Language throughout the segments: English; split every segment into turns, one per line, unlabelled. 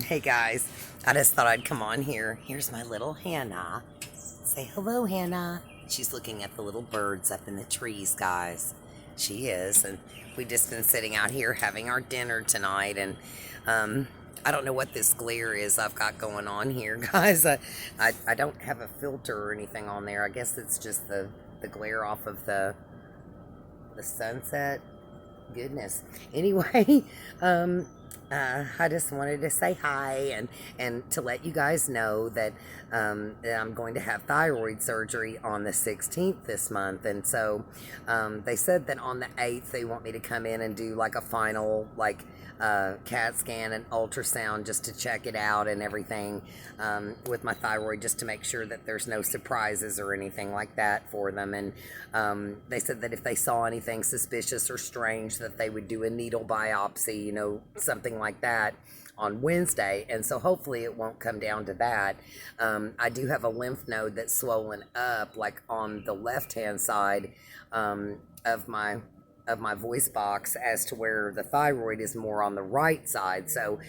Hey guys, I just thought I'd come on here. Here's my little Hannah. Say hello, Hannah. She's looking at the little birds up in the trees, guys. She is, and we've just been sitting out here having our dinner tonight, and um, I don't know what this glare is I've got going on here, guys. I don't have a filter or anything on there. I guess it's just the glare off of the sunset. Goodness. Anyway, um, I just wanted to say hi and to let you guys know that I'm going to have thyroid surgery on the 16th this month. And so they said that on the 8th they want me to come in and do like a final CAT scan and ultrasound just to check it out and everything with my thyroid, just to make sure that there's no surprises or anything like that for them. And they said that if they saw anything suspicious or strange, that they would do a needle biopsy, something like that on Wednesday. And so hopefully it won't come down to that. I do have a lymph node that's swollen up, like on the left hand side of my voice box, as to where the thyroid is more on the right side. So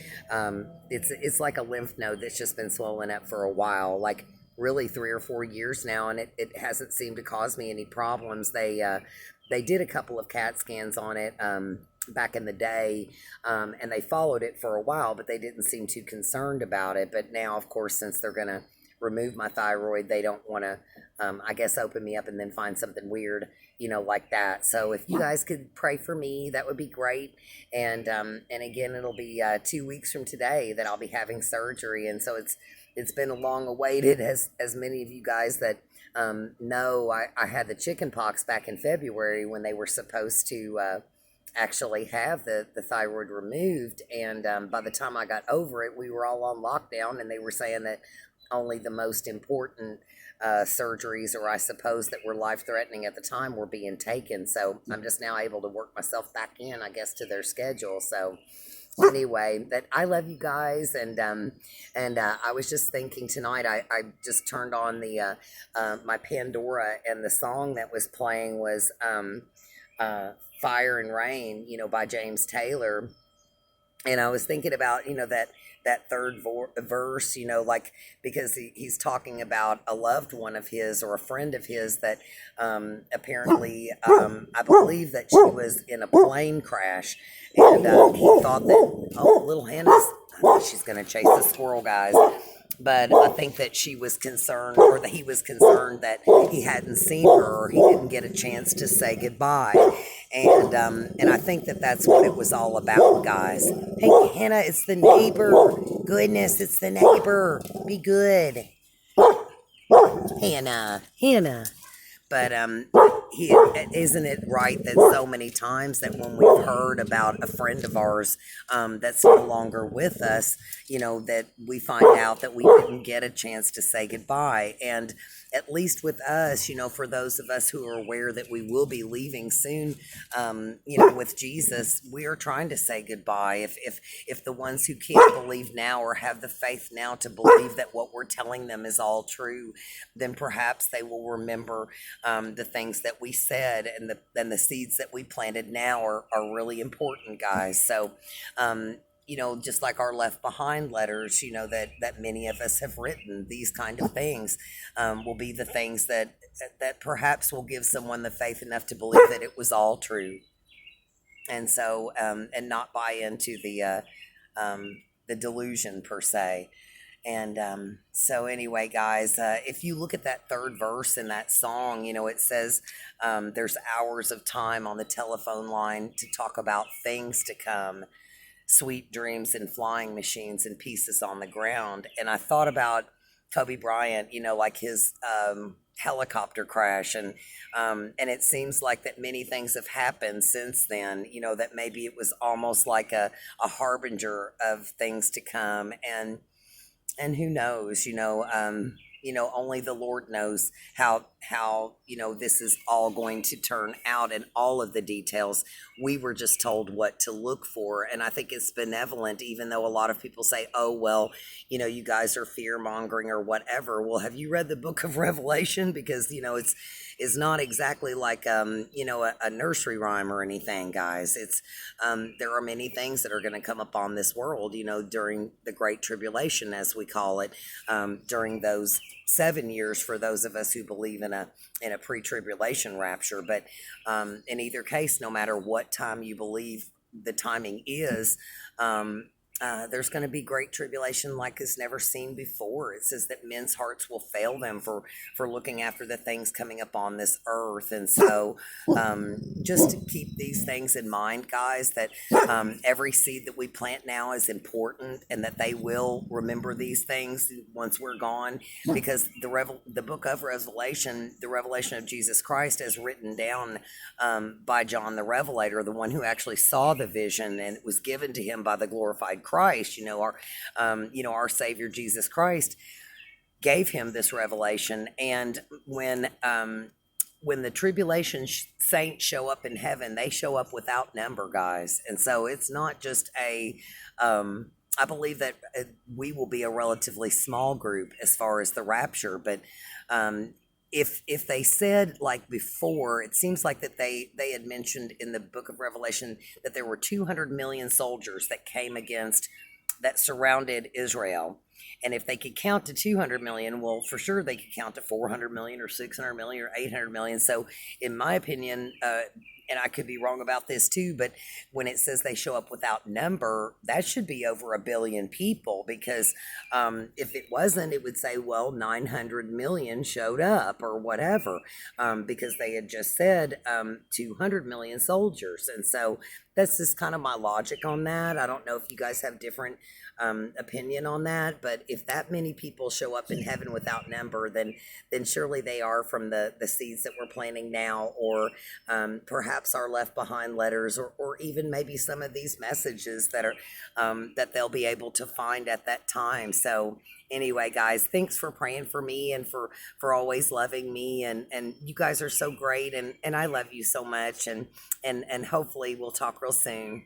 it's like a lymph node that's just been swollen up for a while, like really 3 or 4 years now, and it hasn't seemed to cause me any problems. They did a couple of CAT scans on it back in the day, and they followed it for a while, but they didn't seem too concerned about it. But now, of course, since they're gonna remove my thyroid, they don't want to, I guess, open me up and then find something weird, like that. So if you guys could pray for me, that would be great. And again, it'll be 2 weeks from today that I'll be having surgery, and so it's been a long awaited, as many of you guys that know. I had the chicken pox back in February when they were supposed to actually have the thyroid removed. And by the time I got over it, we were all on lockdown, and they were saying that only the most important surgeries, or I suppose that were life threatening at the time, were being taken. So I'm just now able to work myself back in, I guess, to their schedule. So anyway, that I love you guys. And I was just thinking tonight, I just turned on the my Pandora, and the song that was playing was Fire and Rain, by James Taylor. And I was thinking about, that third verse, like, because he's talking about a loved one of his, or a friend of his, that apparently, I believe that she was in a plane crash. And he thought that, oh, little Hannah's, I think she's going to chase the squirrel, guys. But I think that she was concerned, or that he was concerned, that he hadn't seen her, or he didn't get a chance to say goodbye. And I think that that's what it was all about, guys. Hey, Hannah, it's the neighbor. Goodness, it's the neighbor. Be good, Hannah. But isn't it right that so many times that when we've heard about a friend of ours that's no longer with us, that we find out that we didn't get a chance to say goodbye. And at least with us, for those of us who are aware that we will be leaving soon, with Jesus, we are trying to say goodbye. If the ones who can't believe now, or have the faith now to believe that what we're telling them is all true, then perhaps they will remember the things that we said, and the seeds that we planted now are really important, guys. So just like our left behind letters, that many of us have written, these kind of things will be the things that perhaps will give someone the faith enough to believe that it was all true. And so and not buy into the delusion per se. And so anyway, guys, if you look at that third verse in that song, it says there's hours of time on the telephone line to talk about things to come, sweet dreams and flying machines and pieces on the ground. And I thought about Kobe Bryant, like his helicopter crash, and it seems like that many things have happened since then, that maybe it was almost like a harbinger of things to come. And who knows, only the Lord knows how this is all going to turn out and all of the details. We were just told what to look for. And I think it's benevolent, even though a lot of people say, oh, well, you guys are fear mongering or whatever. Well, have you read the book of Revelation? Because, it's not exactly like, a nursery rhyme or anything, guys. It's, there are many things that are going to come upon this world, during the Great Tribulation, as we call it, during those 7 years for those of us who believe in a pre-tribulation rapture. But in either case, no matter what time you believe the timing is, there's going to be great tribulation like it's never seen before. It says that men's hearts will fail them for looking after the things coming up on this earth. And so just to keep these things in mind, guys, that every seed that we plant now is important, and that they will remember these things once we're gone, because the book of Revelation, the revelation of Jesus Christ, as written down by John the Revelator, the one who actually saw the vision, and it was given to him by the glorified Christ, our Savior Jesus Christ gave him this revelation. And when the tribulation saints show up in heaven, they show up without number, guys. And so it's not just I believe that we will be a relatively small group as far as the rapture, but if they said, like before, it seems like that they had mentioned in the book of Revelation that there were 200 million soldiers that surrounded Israel. And if they could count to 200 million, well, for sure they could count to 400 million or 600 million or 800 million. So in my opinion, and I could be wrong about this too, but when it says they show up without number, that should be over 1 billion people, because if it wasn't, it would say, well, 900 million showed up or whatever, because they had just said 200 million soldiers. And so that's just kind of my logic on that. I don't know if you guys have different opinion on that, but if that many people show up in heaven without number, then surely they are from the seeds that we're planting now, or perhaps our left behind letters, or even maybe some of these messages that are that they'll be able to find at that time. So anyway, guys, thanks for praying for me and for always loving me, and you guys are so great, and I love you so much, and hopefully we'll talk real soon.